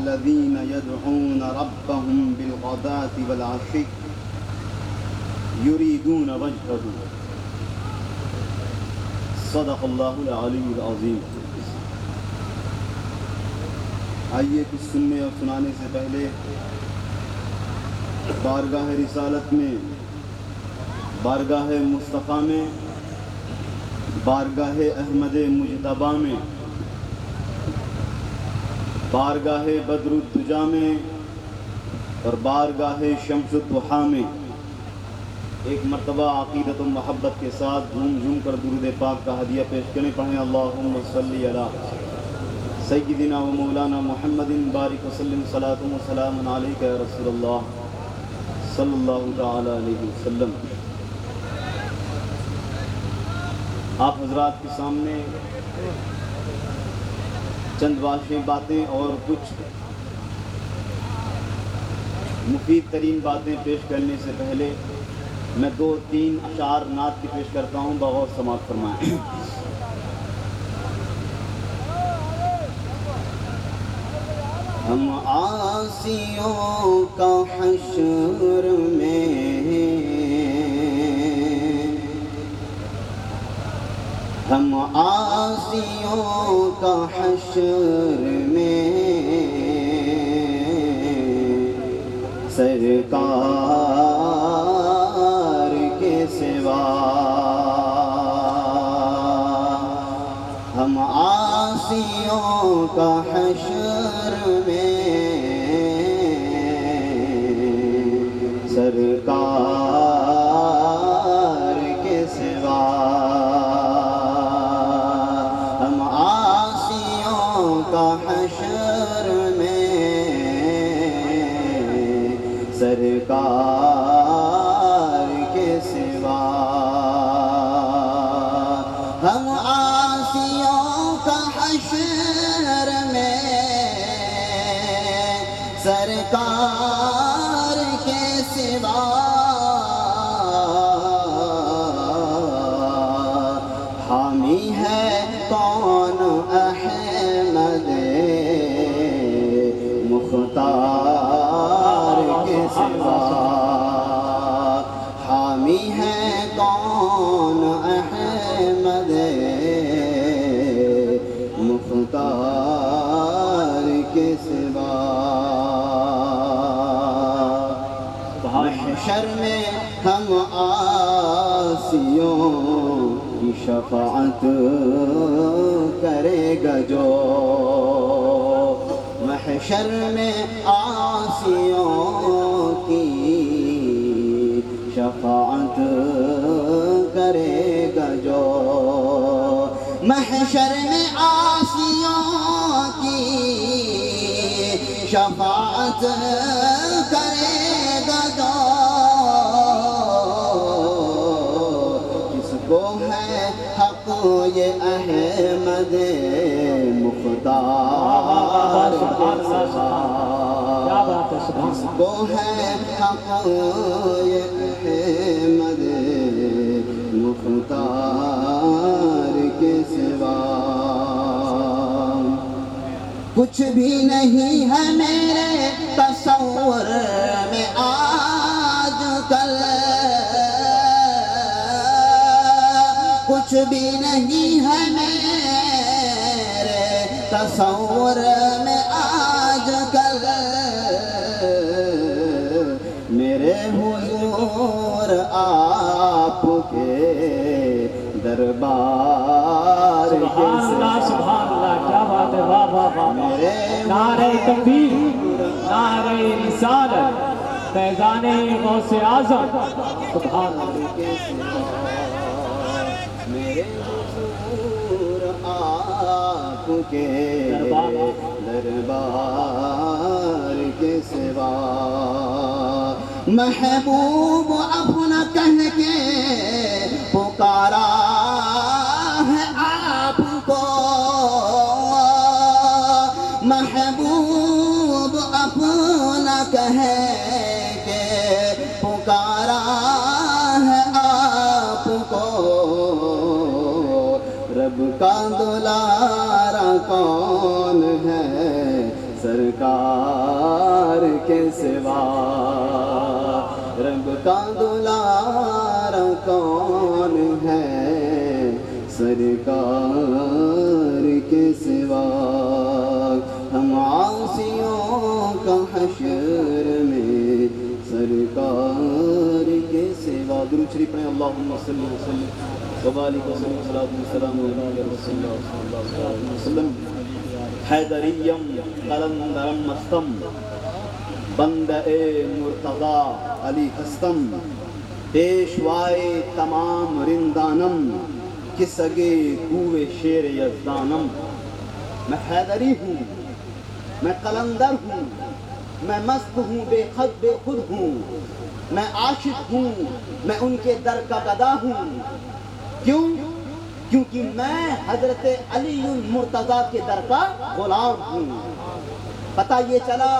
والذین يدعون ربهم بالغداة والعشی یریدون وجهہ صدق اللہ العلی العظیم۔ آئیے کچھ سننے اور سنانے سے پہلے بارگاہ رسالت میں، بارگاہ مصطفیٰ میں، بارگاہ احمد مجتبیٰ میں، بارگاہ بدر الدجا میں اور بارگاہ شمس الضحیٰ میں ایک مرتبہ عقیدت و محبت کے ساتھ جھوم جھوم کر درود پاک کا ہدیہ پیش کریں۔ پڑھیں اللہم صلی علی سیدنا و مولانا محمد بارک وسلم صلاۃ و سلام علیک یا رسول اللہ صلی اللہ تعالی علیہ وسلم۔ آپ حضرات کے سامنے چند واضح باتیں اور کچھ مفید ترین باتیں پیش کرنے سے پہلے میں 2-3 اشعار نعت کی پیش کرتا ہوں، بغور سماعت فرمائیں۔ ہم عاصیوں کا حشر میں، ہم عاصیوں کا حشر میں سرکار کے سوا، ہم عاصیوں کا حشر میں سرکار کے سوا، ہم عاصیوں کا حشر میں سرکار کے سوا، ہم عاصیوں کا حشر میں سرکار کے سوا، حامی ہے کون احمد مختار کے سوا، حامی ہے کون احمد مختار کے سوا۔ محشر میں ہم عاصیوں کی شفاعت کرے گا جو، محشر میں عاصیوں کی شفاعت کرے گا جو، محشر میں عاصیوں کی شفاعت کرے گا جو، جس کو ہے حق یہ احمد مختار، جس کو ہے حق یہ احمد مختار کے سوا، کچھ بھی نہیں ہے میرے تصور میں آج کل، کچھ بھی نہیں ہے میرے تصور میں آج کل، میرے حضور آپ کے دربار کے سبحان اللہ، کیا بات ہے، واہ واہ واہ، نعرہ تکبیر، نعرہ رسالت، فیضان غوث اعظم، سبحان اللہ، میرے حضور آپ کے دربار کے سوا، محبوب اپنا کہہ کے پکارا ہے آپ کو، محبوب اپنا کہہ کے پکارا ہے آپ کو، رب کا دلارا کون ہے سرکار سرکار کے سوا رب کا دلارا کون ہے سرکار کے سوا ہم عاصیوں کا حشر میں سرکار کے سوا درود شریف پڑھیں اللہم صلی وسلم وبارک وسلم والسلام علی رسول اللہ صلی اللہ علیہ وسلم حیدریم قلندرم مستم بندہ مرتضی علی ہستم پیشوائے تمام رندانم کسگے کوئے شیر یزدانم میں حیدری ہوں میں قلندر ہوں میں مست ہوں بے خود ہوں میں عاشق ہوں میں ان کے در کا گدا ہوں کیونکہ میں حضرت علی المرتضیٰ کے در کا غلام ہوں پتہ یہ چلا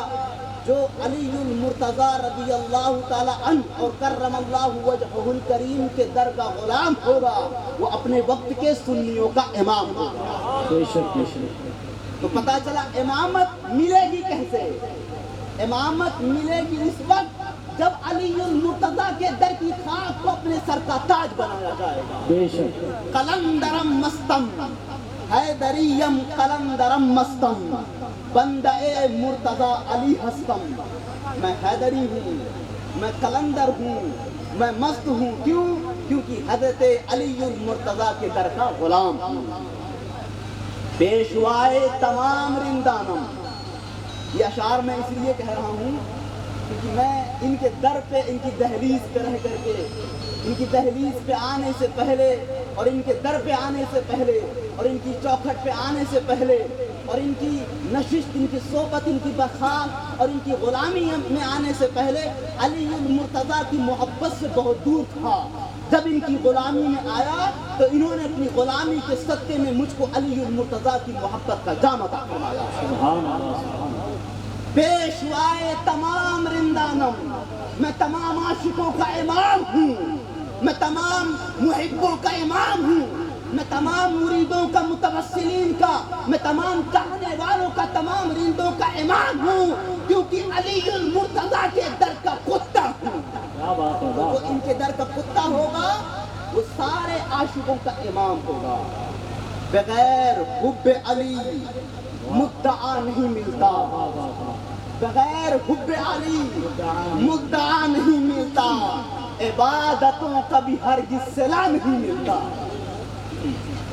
جو علی المرتضیٰ رضی اللہ تعالی عنہ اور کرم اللہ وجہہ الکریم کے در کا غلام ہوگا وہ اپنے وقت کے سنیوں کا امام ہوگا تو پتہ چلا امامت ملے گی کیسے امامت ملے گی اس وقت جب علی المرتضیٰ کے در کی خاک کو اپنے سر کا تاج بنایا جائے گا قلندرم مستم حیدریم قلندرم مستم بندہ مرتضیٰ علی ہستم میں حیدری ہوں میں قلندر ہوں میں مست ہوں کیونکہ حضرت علی المرتضیٰ کے در کا غلام ہوں پیشوائے تمام رندانم یہ اشعار میں اس لیے کہہ رہا ہوں کیونکہ میں ان کے در پہ ان کی دہلیز پہ رہ کر کے ان کی دہلیز پہ آنے سے پہلے اور ان کے در پہ آنے سے پہلے اور ان کی چوکھٹ پہ آنے سے پہلے اور ان کی نشست ان کی صحبت ان کی برخاست اور ان کی غلامی میں آنے سے پہلے علی المرتضیٰ کی محبت سے بہت دور تھا جب ان کی غلامی میں آیا تو انہوں نے اپنی غلامی کے صدقے میں مجھ کو علی المرتضیٰ کی محبت کا جام عطا فرمایا پیشوائے تمام رندانم میں تمام عاشقوں کا امام ہوں میں تمام محبوں کا امام ہوں میں تمام مریدوں کا متوسلین کا میں تمام چاہنے والوں کا تمام رندوں کا امام ہوں کیونکہ علی المرتضیٰ کے در کا کتا ہوں جو ان کے در کا کتا ہوگا وہ سارے عاشقوں کا امام ہوگا بغیر حب علی مدعا نہیں ملتا بغیر حب علی مدعا نہیں ملتا عبادتوں کا بھی ہرگز صلہ نہیں ملتا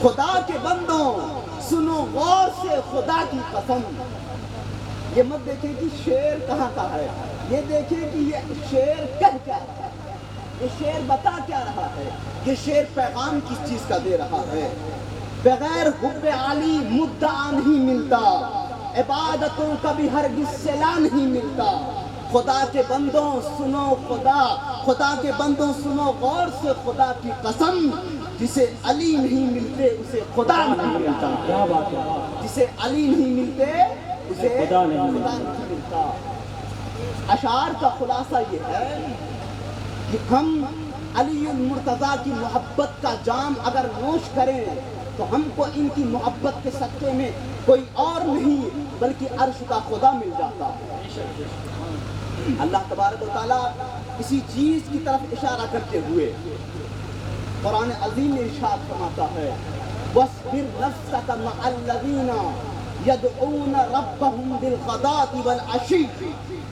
خدا کے بندوں سنو غور سے خدا کی قسم یہ مت دیکھیں کہ شعر کہاں کا ہے یہ دیکھیں کہ یہ شعر کہہ کیا رہا ہے یہ شعر بتا کیا رہا ہے یہ شعر پیغام کس چیز کا دے رہا ہے بغیر حب علی مدعا نہیں ملتا عبادتوں کا بھی ہرگز صلہ نہیں ملتا خدا کے بندوں سنو خدا کے بندوں سنو غور سے خدا کی قسم جسے علی نہیں ملتے اسے خدا نہیں ملتا جسے علی نہیں ملتے اسے خدا نہیں ملتا اشعار کا خلاصہ یہ ہے کہ ہم علی المرتضیٰ کی محبت کا جام اگر نوش کریں تو ہم کو ان کی محبت کے صدقے میں کوئی اور نہیں بلکہ عرش کا خدا مل جاتا ہے اللہ تبارک و تعالیٰ اسی چیز کی طرف اشارہ کرتے ہوئے قرآن عظیم میں ارشاد فرماتا ہے وَاصْبِرْ نَفْسَكَ مَعَ الَّذِينَ يَدْعُونَ رَبَّهُمْ بِالْغَدَاةِ وَالْعَشِيِّ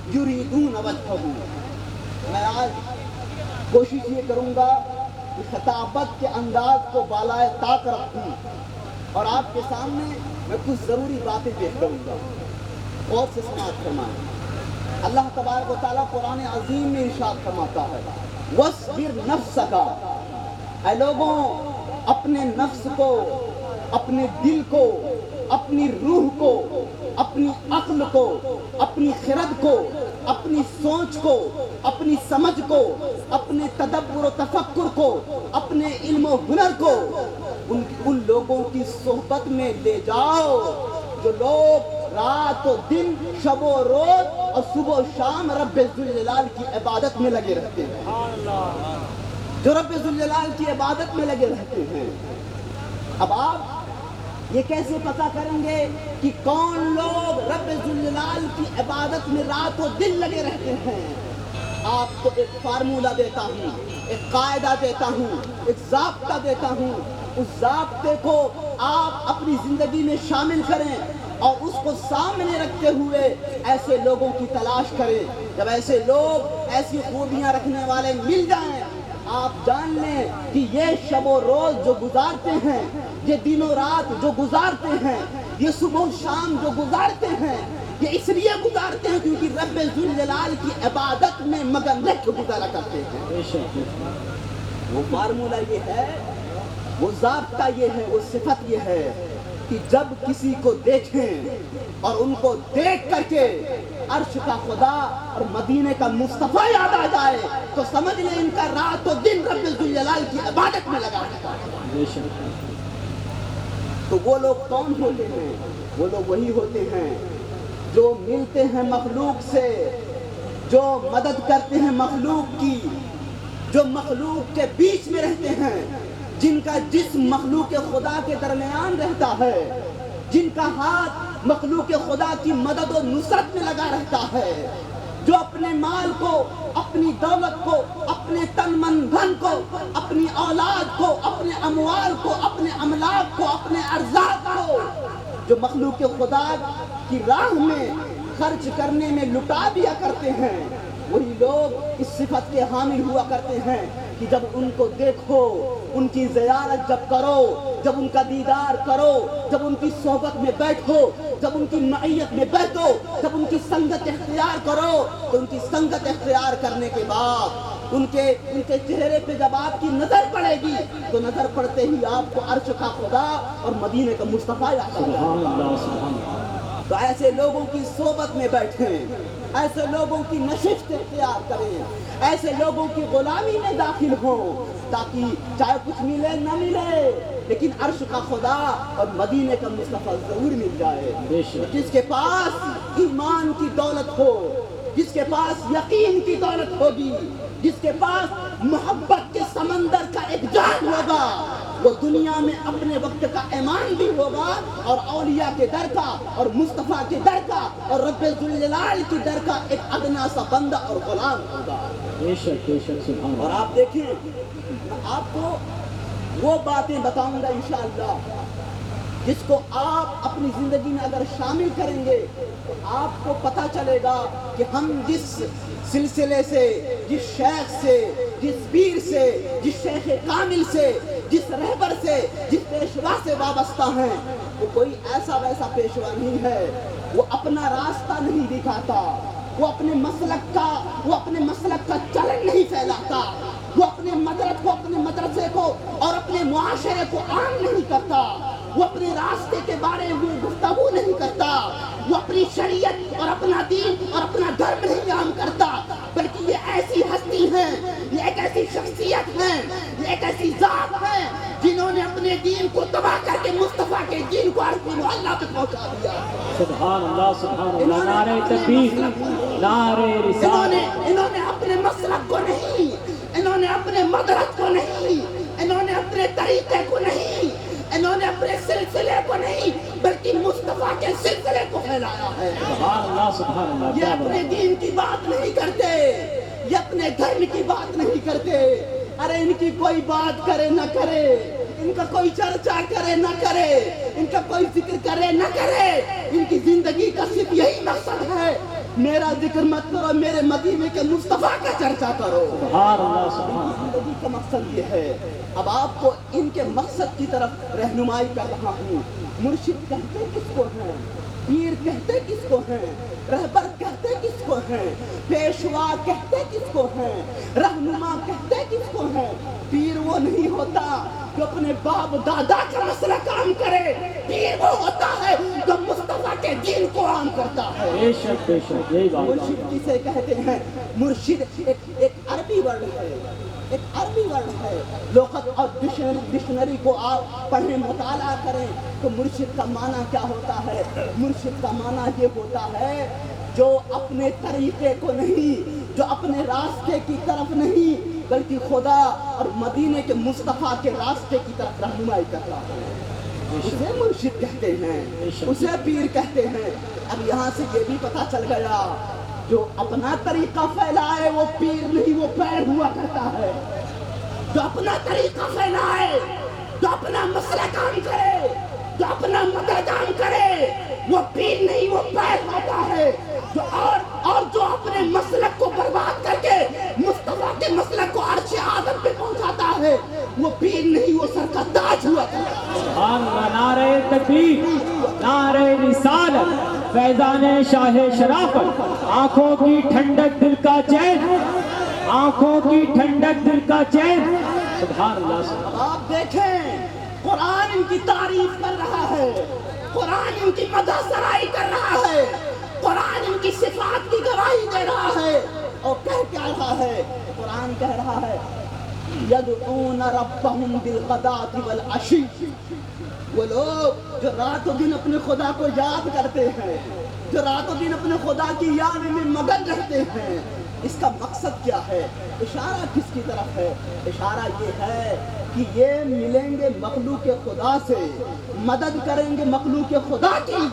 يُرِيدُونَ وَجْهَهُ میں آج کوشش یہ کروں گا کہ خطابت کے انداز کو بالائے طاق رکھوں اور آپ کے سامنے میں کچھ ضروری باتیں پیش کروں گا غور سے سماعت فرمائیں اللہ تبارک و تعالیٰ قرآن عظیم میں ارشاد فرماتا ہے وَاصْبِرْ نَفْسَكَ اے لوگوں اپنے نفس کو اپنے دل کو اپنی روح کو اپنی عقل کو اپنی خرد کو اپنی سوچ کو اپنی سمجھ کو اپنے تدبر و تفکر کو اپنے علم و ہنر کو ان لوگوں کی صحبت میں لے جاؤ جو لوگ رات و دن شب و روز اور صبح و شام رب ذوالجلال کی عبادت میں لگے رہتے ہیں جو رب ذوالجلال کی عبادت میں لگے رہتے ہیں اب آپ یہ کیسے پتہ کریں گے کہ کون لوگ رب ذوالجلال کی عبادت میں رات و دن لگے رہتے ہیں؟ آپ کو ایک فارمولہ دیتا ہوں، ایک قاعدہ دیتا ہوں، ایک ضابطہ دیتا ہوں. اس ضابطے کو آپ اپنی زندگی میں شامل کریں اور اس کو سامنے رکھتے ہوئے ایسے لوگوں کی تلاش کریں. جب ایسے لوگ ایسی خوبیاں رکھنے والے مل جائیں، آپ جان لیں کہ یہ شب و روز جو گزارتے ہیں، یہ دن و رات جو گزارتے ہیں، یہ صبح و شام جو گزارتے ہیں، یہ اس لیے گزارتے ہیں کیونکہ رب ذوالجلال کی عبادت میں مگن رہ کے گزارا کرتے ہیں. وہ فارمولہ یہ ہے، وہ ضابطہ یہ ہے، وہ صفت یہ ہے کہ جب کسی کو دیکھیں اور ان کو دیکھ کر کے عرش کا خدا اور مدینے کا مصطفیٰ یاد آ جائے تو سمجھ لیں ان کا رات و دن رب ذوالجلال کی عبادت میں لگا ہے. تو وہ لوگ کون ہوتے ہیں؟ وہ لوگ وہی ہوتے ہیں جو ملتے ہیں مخلوق سے، جو مدد کرتے ہیں مخلوق کی، جو مخلوق کے بیچ میں رہتے ہیں، جن کا جسم مخلوق خدا کے درمیان رہتا ہے، جن کا ہاتھ مخلوق خدا کی مدد و نصرت میں لگا رہتا ہے، جو اپنے مال کو، اپنی دولت کو، اپنے تن من دھن کو، اپنی اولاد کو، اپنے اموال کو، اپنے املاک کو، اپنے ارزاق کو، جو مخلوق خدا کی راہ میں خرچ کرنے میں لٹا دیا کرتے ہیں، وہی لوگ اس صفت کے حامل ہوا کرتے ہیں کہ جب ان کو دیکھو، ان کی زیارت جب کرو، جب ان کا دیدار کرو، جب ان کی صحبت میں بیٹھو، جب ان کی معیت میں بیٹھو، جب ان کی سنگت اختیار کرو، تو ان کی سنگت اختیار کرنے کے بعد ان کے چہرے پہ جب آپ کی نظر پڑے گی تو نظر پڑتے ہی آپ کو عرش کا خدا اور مدینے کا مصطفیٰ یاد آ جائے. تو ایسے لوگوں کی صحبت میں بیٹھیں، ایسے لوگوں کی نشست اختیار کریں، ایسے لوگوں کی غلامی میں داخل ہوں، تاکہ چاہے کچھ ملے نہ ملے لیکن عرش کا خدا اور مدینے کا مصطفیٰ ضرور مل جائے. جس کے پاس ایمان کی دولت ہو، جس کے پاس یقین کی دولت ہوگی، جس کے پاس محبت کے سمندر کا ایک جال ہوگا، وہ دنیا میں اپنے وقت کا ایمان بھی ہوگا اور اولیاء کے در کا اور مصطفیٰ کے در کا اور رب ذوالجلال کی در کا ایک ادنا سا بندہ اور غلام ہوگا. اور آپ دیکھیں، آپ کو وہ باتیں بتاؤں گا انشاءاللہ جس کو آپ اپنی زندگی میں اگر شامل کریں گے تو آپ کو پتہ چلے گا کہ ہم جس سلسلے سے، جس شیخ سے، جس پیر سے، جس شیخ کامل سے، جس رہبر سے، جس پیشوا سے وابستہ ہیں، وہ کوئی ایسا ویسا پیشوا نہیں ہے. وہ اپنا راستہ نہیں دکھاتا، وہ اپنے مسلک کا چلن نہیں پھیلاتا، وہ اپنے مدرسے کو، اپنے مدرسے کو اور اپنے معاشرے کو عام نہیں کرتا، وہ اپنے راستے کے بارے میں گفتگو نہیں کرتا، وہ اپنی شریعت اور اپنا دین اور اپنا دھرم نہیں عام کرتا، بلکہ یہ ایسی ہستی ہیں، یہ ایک ایسی شخصیت ہیں، یہ ایک ایسی ذات ہیں جنہوں نے اپنے دین کو تباہ کر کے مصطفیٰ کے دین کو عرش معلیٰ پہ پہنچا دیا. سبحان اللہ، سبحان اللہ، نعرہ تکبیر، نعرہ رسالت. انہوں نے اپنے مسلک کو نہیں، انہوں نے اپنے مدرس کو نہیں، انہوں نے اپنے طریقے کو نہیں، انہوں نے اپنے سلسلے کو نہیں بلکہ مصطفیٰ کے سلسلے کو پھیلایا ہے. سبحان اللہ، سبحان اللہ. یہ اپنے دین کی بات نہیں کرتے، یہ اپنے دھرم کی بات نہیں کرتے. ارے ان کی کوئی بات کرے نہ کرے، ان کا کوئی چرچا کرے نہ کرے، ان کا کوئی ذکر کرے نہ کرے، ان کی زندگی کا صرف یہی مقصد ہے، میرا ذکر مت کرو، میرے مدینے کے مصطفیٰ کا چرچا کرو. سبحان اللہ، سبحان اللہ. زندگی کا مقصد یہ ہے. اب آپ کو ان کے مقصد کی طرف رہنمائی کر رہا ہوں. مرشد کہتے کس کو ہیں؟ پیر کہتے کس کو ہیں؟ رہبر کہتے کس کو ہیں؟ پیشوا کہتے کس کو ہیں؟ رہنما کہتے کس کو ہیں؟ پیر وہ نہیں ہوتا جو اپنے باپ دادا کا مسئلہ کام کرے، پیر وہ ہوتا ہے جو مصطفیٰ کے دین کو عام کرتا ہے. بے شک، بے شک، یہی بات. مرشد کسے کہتے ہیں؟ مرشد ایک عربی ورڈ ہے، ایک عربی ورڈ ہے. لغت اور ڈکشنری کو آپ پڑھیں، مطالعہ کریں تو مرشد کا معنی کیا ہوتا ہے. مرشد کا معنی یہ ہوتا ہے جو اپنے طریقے کو نہیں، جو اپنے راستے کی طرف نہیں بلکہ خدا اور مدینے کے مصطفیٰ کے راستے کی طرف رہنمائی کرتا ہے. اسے مرشد کہتے ہیں، اسے پیر کہتے ہیں۔ اب یہاں سے یہ بھی پتہ چل گیا جو اپنا طریقہ پھیلائے وہ پیر نہیں، وہ پیر ہوا کرتا ہے۔ جو اپنا طریقہ پھیلائے، جو اپنا مسئلہ کام کرے، جو اپنا مدد کام کرے، وہ پیر نہیں، وہ پیر ہوتا ہے۔ اور جو اپنے مسلک کو برباد کر کے مصطفیٰ کے مسلک کو عرش اعظم پہ پہنچاتا ہے، وہ پیر نہیں، وہ سر کا تاج ہوا کرتا ہے۔ سبحان اللہ، نعرہ تکبیر، نعرہ رسالت، فیضان شاہ شرافت، آنکھوں کی ٹھنڈک دل کا چین، آنکھوں کی ٹھنڈک دل کا چین۔ سبحان اللہ، سبحان اللہ۔ آپ دیکھیں قرآن ان کی تعریف کر رہا ہے، قرآن ان کی مدح سرائی کر رہا ہے، قرآن ان کی صفات کی گواہی دے رہا ہے، اور کہہ کیا رہا ہے؟ قرآن کہہ رہا ہے یدعون ربهم بالغداۃ والعشی، وہ لوگ جو رات و دن اپنے خدا کو یاد کرتے ہیں، جو رات و دن اپنے خدا کی یاد میں مگن رہتے ہیں، اس کا مقصد کیا ہے؟ اشارہ کس کی طرف ہے؟ اشارہ یہ ہے کہ یہ ملیں گے مخلوق خدا سے، مدد کریں گے مخلوق خدا کی،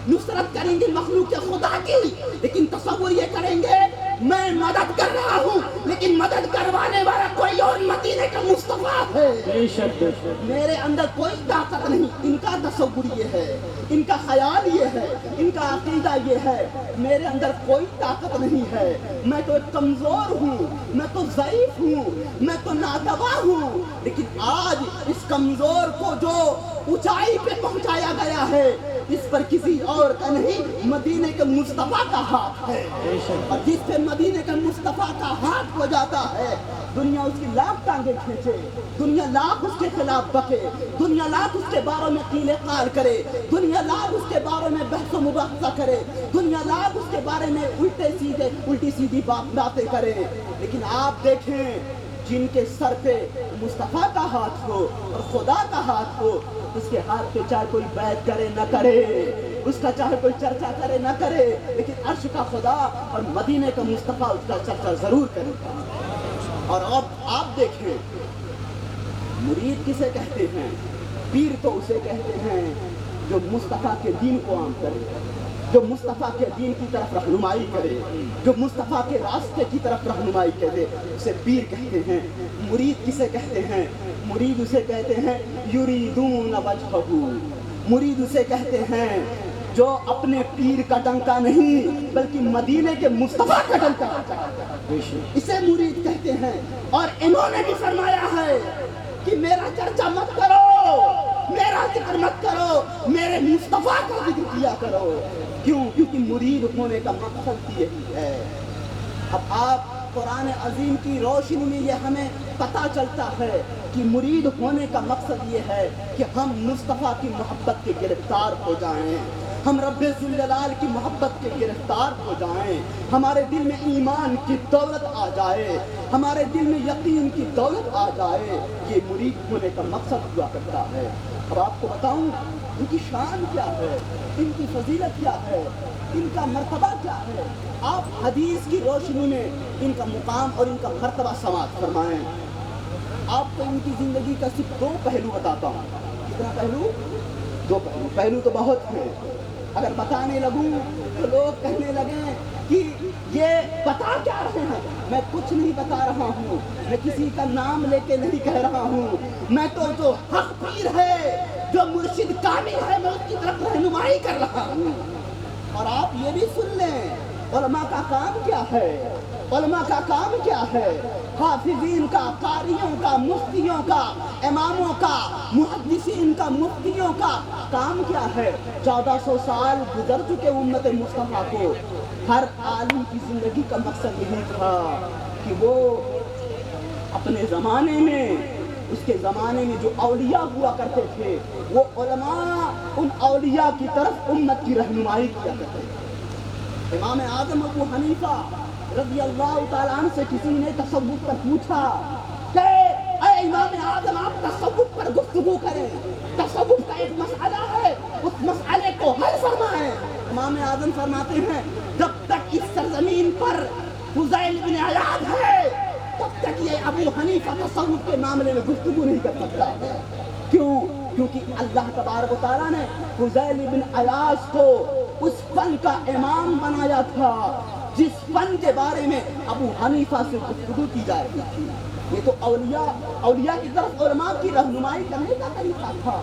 نصرت کریں گے مخلوق خدا کی، لیکن تصور یہ کریں گے میں مدد کر رہا ہوں لیکن مدد کروانے والا کوئی اور مدینے کا مصطفیٰ ہے۔ بے شک، بے شک۔ میرے اندر کوئی طاقت نہیں، ان کا تصور یہ ہے، ان کا خیال یہ ہے، ان کا عقیدہ یہ ہے، میرے اندر کوئی طاقت نہیں ہے، میں تو ایک کمزور ہوں، میں تو ضعیف ہوں، میں تو ناتواں ہوں، لیکن آج اس کمزور کو جو اونچائی پہ پہنچایا گیا ہے اس پر کسی اور کا نہیں، مدینے کے مصطفیٰ کا ہاتھ ہے، اور جس پہ مدینے کے مصطفیٰ کا ہاتھ ہو جاتا ہے دنیا اس کی لاکھ ٹانگیں کھینچے، دنیا لاکھ اس کے خلاف بکے، دنیا لاکھ اس کے بارے میں قیل قال کرے، دنیا لاکھ اس کے بارے میں بحث و مباحثہ کرے، دنیا لاکھ اس کے بارے میں الٹی سیدھی باتیں کرے، لیکن آپ دیکھیں جن کے سر پہ مصطفیٰ کا ہاتھ ہو اور خدا کا ہاتھ ہو، اس کے ہاتھ پہ چاہے کوئی بیعت کرے نہ کرے، اس کا چاہے کوئی چرچا کرے نہ کرے، لیکن عرش کا خدا اور مدینے کا مصطفیٰ اس کا چرچا ضرور کرے گا۔ اور اب آپ دیکھیں مرید کسے کہتے ہیں؟ پیر تو اسے کہتے ہیں جو مصطفیٰ کے دین کو عام کرے، جو مصطفیٰ کے دین کی طرف رہنمائی کرے، جو مصطفیٰ کے راستے کی طرف رہنمائی کرے، اسے پیر کہتے ہیں۔ مرید کسے کہتے ہیں؟ مرید اسے کہتے ہیں یریدون وجہہ، مرید اسے کہتے ہیں جو اپنے پیر کا ڈنکا نہیں بلکہ مدینے کے مصطفیٰ کا ڈنکا بجاتا ہے، اسے مرید کہتے ہیں۔ اور انہوں نے بھی فرمایا ہے کہ میرا چرچا مت کرو، میرا ذکر مت کرو، میرے مصطفیٰ کا ذکر کیا کرو۔ کیوں؟ کیونکہ مرید ہونے کا مقصد یہی ہے۔ اب آپ قرآن عظیم کی روشنی میں یہ ہمیں پتہ چلتا ہے کہ مرید ہونے کا مقصد یہ ہے کہ ہم مصطفیٰ کی محبت کے گرفتار ہو جائیں، ہم رب ذوالجلال کی محبت کے گرفتار ہو جائیں، ہمارے دل میں ایمان کی دولت آ جائے، ہمارے دل میں یقین کی دولت آ جائے، یہ مرید ہونے کا مقصد ہوا کرتا ہے۔ اب آپ کو بتاؤں ان کی شان کیا ہے، ان کی فضیلت کیا ہے، ان کا مرتبہ کیا ہے۔ آپ حدیث کی روشنی میں ان کا مقام اور ان کا مرتبہ سماعت فرمائیں۔ آپ کو ان کی زندگی کا صرف 2 پہلو بتاتا ہوں۔ کتنا پہلو؟ 2 پہلو۔ پہلو تو بہت ہیں، اگر بتانے لگوں تو لوگ کہنے لگیں کہ یہ بتا کیا رہے ہیں۔ میں کچھ نہیں بتا رہا ہوں، میں کسی کا نام لے کے نہیں کہہ رہا ہوں، میں تو جو حق پیر ہے، جو مرشد کامل ہے، میں اس کی طرف رہنمائی کر رہا ہوں۔ اور آپ یہ بھی سن لیں علماء کا کام کیا ہے، علماء کا کام کیا ہے، حافظین کا، قاریوں کا، مفتیوں کا، اماموں کا، محدثین کا، مفتیوں کا کام کیا ہے۔ 1400 سال گزر چکے امت مصطفیٰ کو، ہر عالم کی زندگی کا مقصد یہی تھا کہ وہ اپنے زمانے میں، اس کے زمانے میں جو اولیاء ہوا کرتے تھے، وہ علماء ان اولیاء کی طرف امت کی رہنمائی کیا کرتے تھے۔ امام اعظم ابو حنیفہ رضی اللہ تعالیٰ عنہ سے کسی نے تصوف پر پوچھا کہ اے امام اعظم آپ تصوف پر گفتگو کریں، تصوف کا ایک مسئلہ ہے، اس مسئلے کو حل فرمائیں۔ امام اعظم فرماتے ہیں جب تک اس سرزمین پر فضیل بن عیاض ہے تب تک یہ ابو حنیفہ تصوف کے معاملے میں گفتگو نہیں کر سکتا۔ کیوں؟ کیونکہ اللہ تبارک و تعالیٰ نے فضیل بن عیاض کو اس فن کا امام بنایا تھا جس فن کے بارے میں ابو حنیفہ سے گفتگو کی جا رہی تھی۔ یہ تو اولیاء کی طرف علماء کی رہنمائی کرنے کا طریقہ تھا،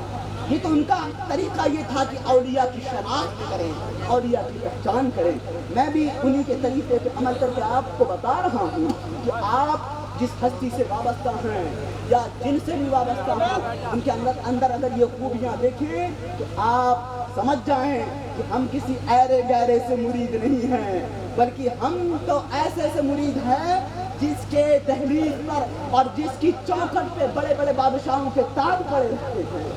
یہ تو ان کا طریقہ یہ تھا کہ اولیاء کی شناخت کریں، اولیاء کی پہچان کریں۔ میں بھی انہی کے طریقے پہ عمل کر کے آپ کو بتا رہا ہوں کہ آپ جس ہستی سے وابستہ ہیں یا جن سے بھی وابستہ ہیں، ان کے اندر اگر یہ خوبیاں دیکھیں تو آپ سمجھ جائیں کہ ہم کسی ایرے گہرے سے مرید نہیں ہیں، بلکہ ہم تو ایسے سے مرید ہیں جس کے دہلیز پر اور جس کی چوکھٹ پہ بڑے بڑے بادشاہوں کے تاج پڑے رہتے ہیں،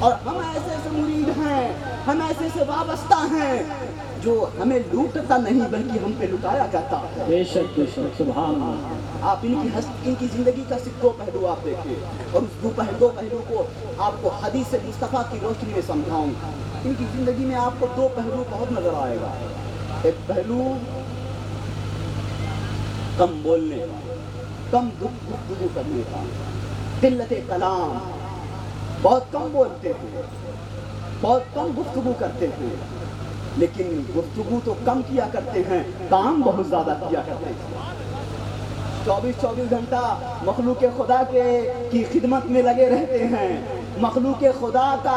اور ہم ایسے سے مرید ہیں، ہم ایسے سے وابستہ ہیں جو ہمیں لوٹتا نہیں بلکہ ہم پہ لٹایا جاتا ہے۔ بے شک سبحان اللہ۔ آپ ان کی زندگی کا دو پہلو آپ دیکھیں، اور اس دو پہلو کو آپ کو حدیث مصطفیٰ کی روشنی میں سمجھاؤں۔ ان کی زندگی میں آپ کو دو پہلو بہت نظر آئے گا۔ ایک پہلو کم بولنے کا، کم گفتگو کرنے کا، قلت کلام، بہت کم بولتے ہیں، بہت کم گفتگو کرتے ہیں، لیکن گفتگو تو کم کیا کرتے ہیں، کام بہت زیادہ کیا کرتے ہیں۔ 24 گھنٹہ مخلوق خدا کی خدمت میں لگے رہتے ہیں، مخلوق خدا کے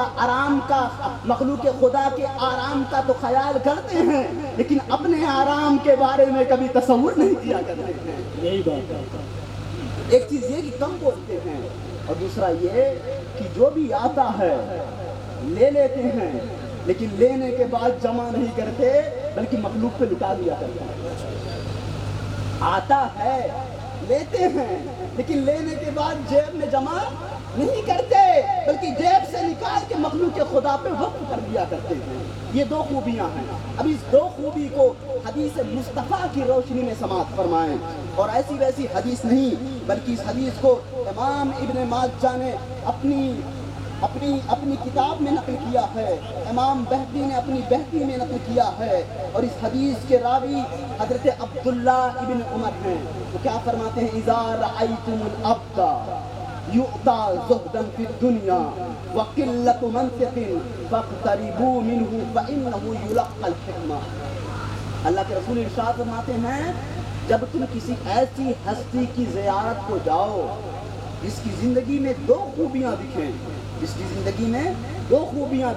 آرام کا تو خیال کرتے ہیں، لیکن اپنے آرام کے بارے میں کبھی تصور نہیں کیا کرتے ہیں۔ یہی بات ہے۔ ایک چیز یہ کہ کم بولتے ہیں، اور دوسرا یہ کہ جو بھی آتا ہے لے لیتے ہیں، لیکن لینے کے بعد جمع نہیں کرتے بلکہ مخلوق پہ لٹا دیا کرتے ہیں۔ آتا ہے لیتے ہیں لیکن لینے کے بعد جیب میں جمع نہیں کرتے بلکہ جیب سے نکال کے مخلوق خدا پہ وقف کر دیا کرتے ہیں۔ یہ دو خوبیاں ہیں۔ اب اس دو خوبی کو حدیث مصطفیٰ کی روشنی میں سماعت فرمائیں، اور ایسی ویسی حدیث نہیں بلکہ اس حدیث کو امام ابن ماجہ نے اپنی کتاب میں نقل کیا ہے، امام بہقی نے اپنی بہقی میں نقل کیا ہے، اور اس حدیث کے راوی حضرت عبداللہ ابن عمر ہیں۔ وہ کیا فرماتے ہیں؟ اذا رأیتم العبد یؤتی زہدا فی الدنیا وقلۃ منطق فاقتربوا منہ فانہ یلقی الحکمہ۔ اللہ کے رسول ارشاد فرماتے ہیں، جب تم کسی ایسی ہستی کی زیارت کو جاؤ جس کی زندگی میں دو خوبیاں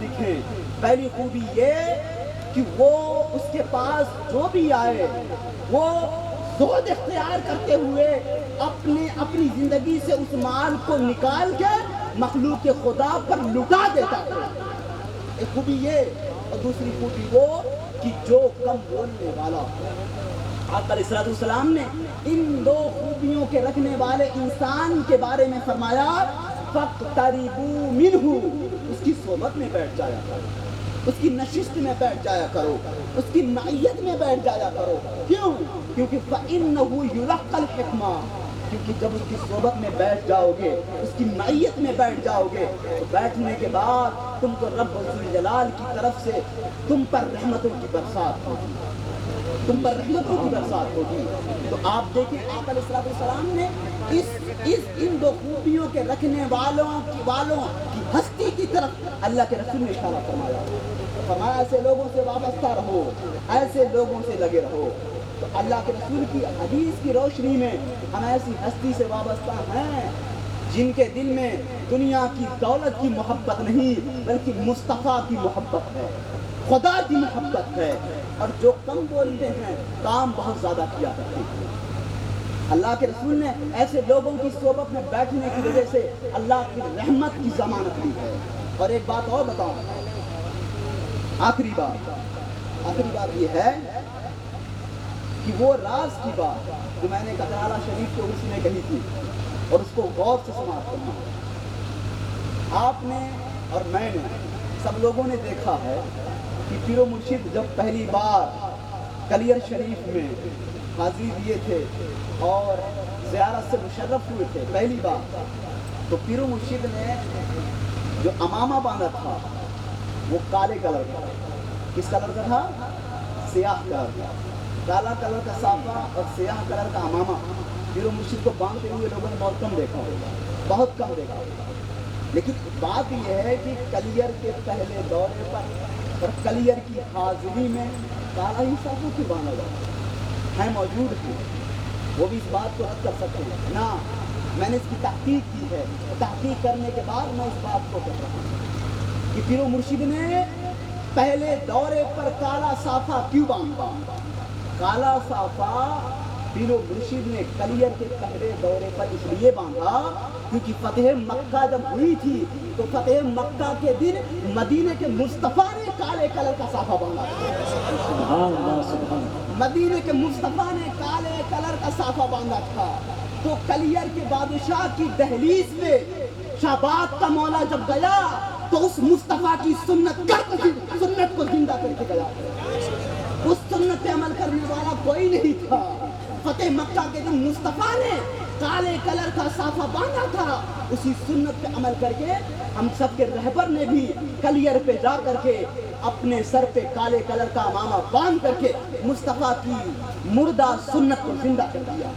دکھیں، پہلی خوبی یہ کہ وہ اس کے پاس جو بھی آئے وہ زہد اختیار کرتے ہوئے اپنی زندگی سے اس مال کو نکال کے مخلوق خدا پر لٹا دیتا ہے۔ ایک خوبی یہ، اور دوسری خوبی وہ کہ جو کم بولنے والا۔ آپ علیہ السلام نے ان دو خوبیوں کے رکھنے والے انسان کے بارے میں فرمایا، فَاقْتَرِبُوا مِنْهُ، اس کی صحبت میں بیٹھ جایا کرو، اس کی نشست میں بیٹھ جایا کرو، اس کی معیت میں بیٹھ جایا کرو۔ کیوں؟ کیونکہ فَإِنَّهُ يُلَقَّى الْحِكْمَةَ، کیونکہ جب اس کی صحبت میں بیٹھ جاؤ گے، اس کی معیت میں بیٹھ جاؤ گے، تو بیٹھنے کے بعد تم کو رب ذوالجلال کی طرف سے تم پر رحمتوں کی برسات ہوگی، تو آپ دیکھیں آپ علیہ السلام نے ان دو خوبیوں کے رکھنے والوں کی ہستی کی طرف اللہ کے رسول نے اشارہ فرمایا ایسے لوگوں سے وابستہ رہو، ایسے لوگوں سے لگے رہو۔ تو اللہ کے رسول کی حدیث کی روشنی میں ہم ایسی ہستی سے وابستہ ہیں جن کے دل میں دنیا کی دولت کی محبت نہیں بلکہ مصطفیٰ کی محبت ہے، خدا کی محبت ہے، اور جو کم بولتے ہیں کام بہت زیادہ کیا کرتے ہیں۔ اللہ کے رسول نے ایسے لوگوں کی صحبت میں بیٹھنے کی وجہ سے اللہ کی رحمت کی ضمانت دی ہے۔ اور ایک بات اور بتاؤں، آخری بات یہ ہے کہ وہ راز کی بات جو میں نے کترالہ شریف کو اس نے کہی تھی، اور اس کو غور سے سماعت کرنا۔ آپ نے اور میں نے سب لوگوں نے دیکھا ہے کہ پیر و مرشد جب پہلی بار کلیر شریف میں حاضری دیے تھے اور زیارت سے مشرف ہوئے تھے پہلی بار، تو پیر و مرشد نے جو امامہ باندھا تھا وہ کالے کلر کا، کس کلر کا تھا؟ سیاہ کلر کا، کالا کلر کا صافہ اور سیاہ کلر کا امامہ پیر و مرشد کو باندھتے ہوئے لوگوں نے بہت کم دیکھا ہوگا۔ لیکن بات یہ ہے کہ کلیئر کے پہلے دورے پر اور کلیئر کی حاضری میں کالا ہی صافہ کیوں باندھا جاتا ہے موجود ہے، وہ بھی اس بات کو رد کر سکتے ہیں نا. میں نے اس کی تحقیق کی ہے، تحقیق کرنے کے بعد میں اس بات کو کہہ رہا ہوں کہ پیر و مرشد نے پہلے دورے پر کالا صافہ کیوں باندھا. کالا صافہ پیر و مرشد نے کلیئر کے پہلے دورے پر اس لیے باندھا کیونکہ فتح مکہ جب ہوئی تھی تو فتح مکہ کے دن مدینے کے مصطفیٰ نے کالے کلر کا صافہ باندھا. سبحان اللہ سبحان اللہ. مدینے کے مصطفیٰ نے کالے کلر کا صافہ باندھا تھا. تو کلیئر کے بادشاہ کی دہلیز پہ شہباز کا مولا جب گیا تو اس مصطفیٰ کی سنت کو زندہ کر کے گیا. اس سنت پہ عمل کرنے والا کوئی نہیں تھا. فتح مکہ کے دن مصطفیٰ نے کالے کلر کا صافہ باندھا تھا. اسی سنت پہ عمل کر کے ہم سب کے رہبر نے بھی کلیئر پہ جا کر کے اپنے سر پہ کالے کلر کا امامہ باندھ کر کے مصطفیٰ کی مردہ سنت کو زندہ کر دیا.